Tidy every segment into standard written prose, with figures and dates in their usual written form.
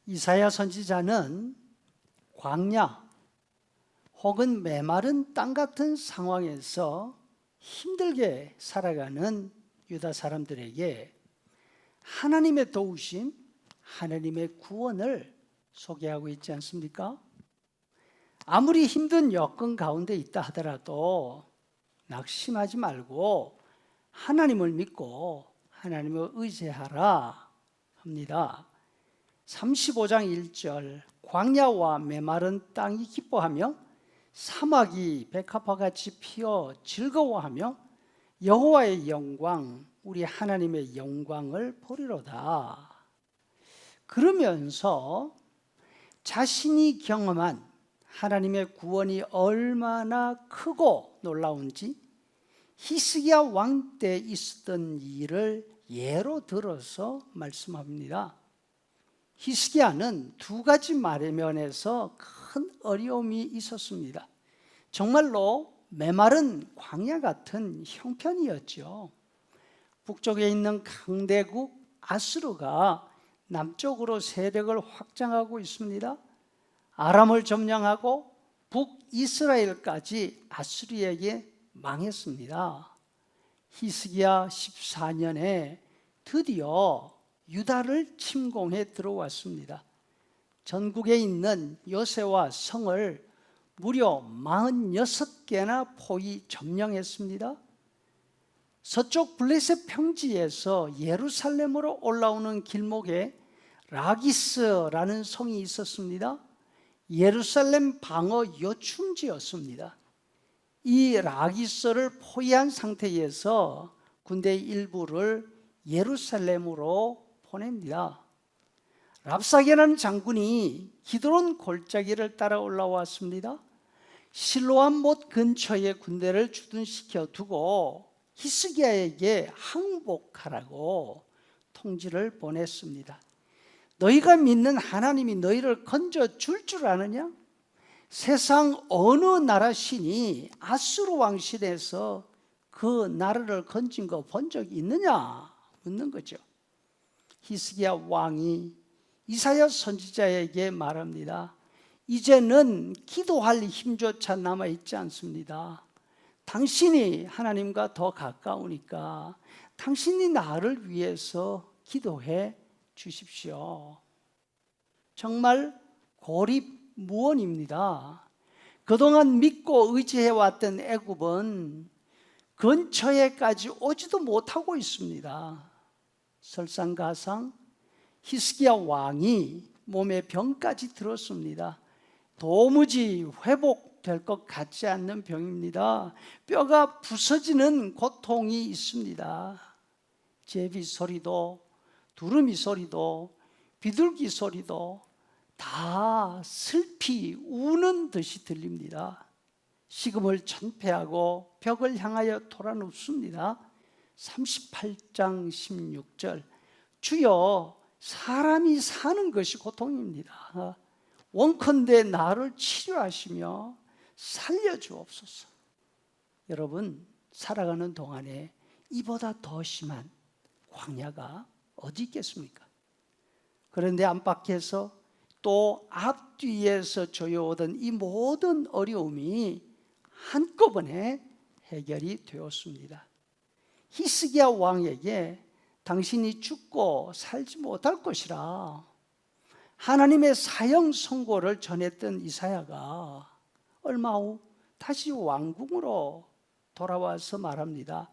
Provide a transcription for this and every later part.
이사야 선지자는 광야 혹은 메마른 땅 같은 상황에서 힘들게 살아가는 유다 사람들에게 하나님의 도우심, 하나님의 구원을 소개하고 있지 않습니까? 아무리 힘든 여건 가운데 있다 하더라도 낙심하지 말고 하나님을 믿고 하나님을 의지하라 합니다. 35장 1절, 광야와 메마른 땅이 기뻐하며 사막이 백합화같이 피어 즐거워하며 여호와의 영광, 우리 하나님의 영광을 보리로다. 그러면서 자신이 경험한 하나님의 구원이 얼마나 크고 놀라운지 히스기야 왕 때 있었던 일을 예로 들어서 말씀합니다. 히스기야는 두 가지 면에서 큰 어려움이 있었습니다. 정말로 메마른 광야 같은 형편이었죠. 북쪽에 있는 강대국 아수르가 남쪽으로 세력을 확장하고 있습니다. 아람을 점령하고 북이스라엘까지 아수르에게 망했습니다. 히스기야 14년에 드디어 유다를 침공해 들어왔습니다. 전국에 있는 요새와 성을 무려 46개나 포위 점령했습니다. 서쪽 블레셋 평지에서 예루살렘으로 올라오는 길목에 라기스라는 성이 있었습니다. 예루살렘 방어 요충지였습니다. 이 라기스를 포위한 상태에서 군대 일부를 예루살렘으로 보냅니다. 랍사게라는 장군이 기드론 골짜기를 따라 올라왔습니다. 실로암 못 근처에 군대를 주둔시켜 두고 히스기야에게 항복하라고 통지를 보냈습니다. 너희가 믿는 하나님이 너희를 건져줄 줄 아느냐? 세상 어느 나라 신이 아수르 왕실에서 그 나라를 건진 거 본 적이 있느냐? 묻는 거죠. 히스기야 왕이 이사야 선지자에게 말합니다. 이제는 기도할 힘조차 남아있지 않습니다. 당신이 하나님과 더 가까우니까 당신이 나를 위해서 기도해 주십시오. 정말 고립무원입니다. 그동안 믿고 의지해왔던 애굽은 근처에까지 오지도 못하고 있습니다. 설상가상 히스기야 왕이 몸에 병까지 들었습니다. 도무지 회복될 것 같지 않는 병입니다. 뼈가 부서지는 고통이 있습니다. 제비 소리도 두루미 소리도 비둘기 소리도 다 슬피 우는 듯이 들립니다. 식음을 전폐하고 벽을 향하여 돌아눕습니다. 38장 16절, 주여 사람이 사는 것이 고통입니다. 원컨대 나를 치료하시며 살려주옵소서. 여러분, 살아가는 동안에 이보다 더 심한 광야가 어디 있겠습니까? 그런데 안팎에서 또 앞뒤에서 조여오던 이 모든 어려움이 한꺼번에 해결이 되었습니다. 히스기야 왕에게 당신이 죽고 살지 못할 것이라 하나님의 사형 선고를 전했던 이사야가 얼마 후 다시 왕궁으로 돌아와서 말합니다.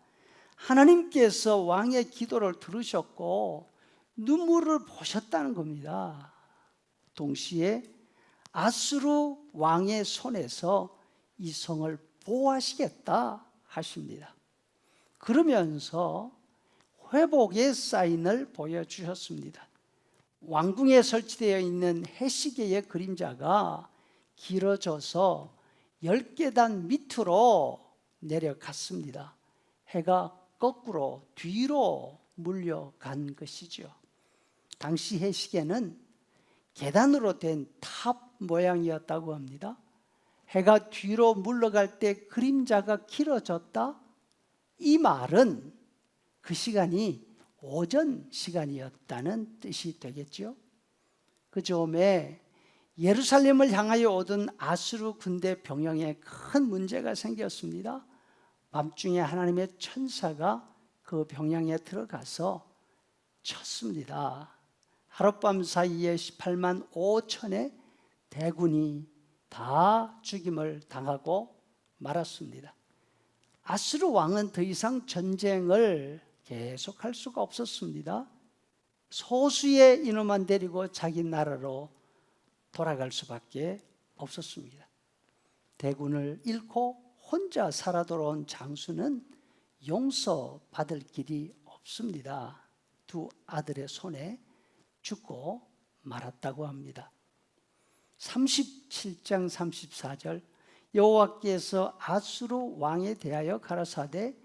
하나님께서 왕의 기도를 들으셨고 눈물을 보셨다는 겁니다. 동시에 아수르 왕의 손에서 이 성을 보호하시겠다 하십니다. 그러면서 회복의 사인을 보여주셨습니다. 왕궁에 설치되어 있는 해시계의 그림자가 길어져서 10계단 밑으로 내려갔습니다. 해가 거꾸로 뒤로 물려간 것이죠. 당시 해시계는 계단으로 된 탑 모양이었다고 합니다. 해가 뒤로 물러갈 때 그림자가 길어졌다? 이 말은 그 시간이 오전 시간이었다는 뜻이 되겠죠. 그 즈음에 예루살렘을 향하여 오던 아수르 군대 병영에 큰 문제가 생겼습니다. 밤중에 하나님의 천사가 그 병영에 들어가서 쳤습니다. 하룻밤 사이에 18만 5천의 대군이 다 죽임을 당하고 말았습니다. 아수르 왕은 더 이상 전쟁을 계속할 수가 없었습니다. 소수의 인원만 데리고 자기 나라로 돌아갈 수밖에 없었습니다. 대군을 잃고 혼자 살아 돌아온 장수는 용서받을 길이 없습니다. 두 아들의 손에 죽고 말았다고 합니다. 37장 34절 여호와께서 아수르 왕에 대하여 가라사대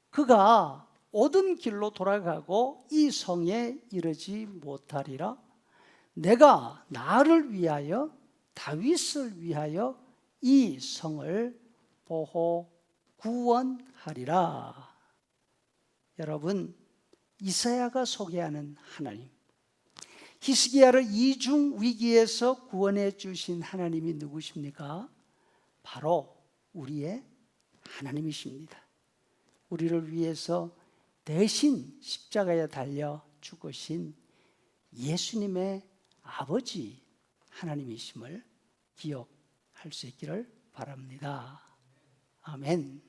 그가 오던 길로 돌아가고 이 성에 이르지 못하리라. 내가 나를 위하여 다윗을 위하여 이 성을 보호 구원하리라. 여러분, 이사야가 소개하는 하나님, 히스기야를 이중 위기에서 구원해 주신 하나님이 누구십니까? 바로 우리의 하나님이십니다. 우리를 위해서 대신 십자가에 달려 죽으신 예수님의 아버지 하나님이심을 기억할 수 있기를 바랍니다. 아멘.